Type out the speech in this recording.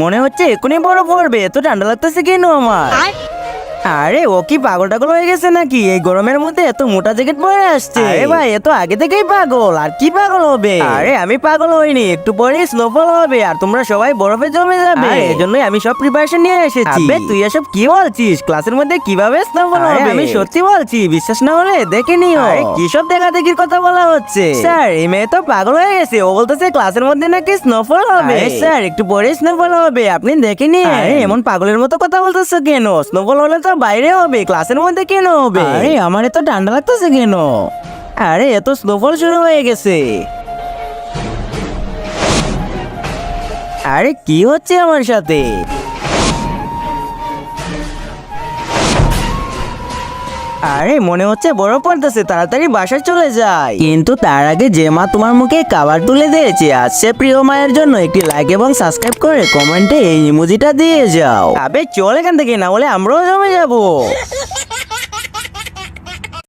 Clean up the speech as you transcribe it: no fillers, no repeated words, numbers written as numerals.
মনে হচ্ছে এখনই বরফ পড়বে, এত ঠান্ডা লাগতেছে কেন আমার? আরে ও কি পাগল টাগল হয়ে গেছে নাকি? এই গরমের মধ্যে এত মোটা জ্যাকেট পরে আসছে। আরে ভাই এ তো আগে থেকেই পাগল, আর কি পাগল হবে? আরে আমি পাগল হইনি, একটু পরে স্নোফল হবে আর তোমরা সবাই বরফে জমে যাবে, এজন্যই আমি সব প্রিপারেশন নিয়ে এসেছি। আবে তুই এসব কি বলছিস? ক্লাসের মধ্যে কিভাবে স্নোফল হবে? আমি সত্যি বলছি, বিশ্বাস না হলে দেখে নিও। আরে কি সব দেখাদেখির কথা বলা হচ্ছে? স্যার এই মেয়ে তো পাগল হয়ে গেছে, ও বলতেছে ক্লাসের মধ্যে নাকি স্নোফল হবে। স্যার একটু পরে স্নোফল হবে, আপনি দেখে নিন। এমন পাগলের মতো কথা বলতেছো কেন? স্নোফল হলে তো বাইরে হবে, ক্লাসের মধ্যে কেন হবে? আরে আমার এত ঠান্ডা লাগতেছে কেন? আরে এত স্নোফল শুরু হয়ে গেছে। আরে কি হচ্ছে আমার সাথে? আরে মনে হচ্ছে বরফ পড়তেছে, তাড়াতাড়ি বাসায় চলে যায়। কিন্তু তার আগে যে মা তোমার মুখে খাবার তুলে দিয়েছে, আজ সে প্রিয় মায়ের জন্য একটি লাইক এবং সাবস্ক্রাইব করে কমেন্টে এই ইমোজিটা দিয়ে যাও। আবে চল এখান থেকে, না হলে আমরাও জমে যাবো।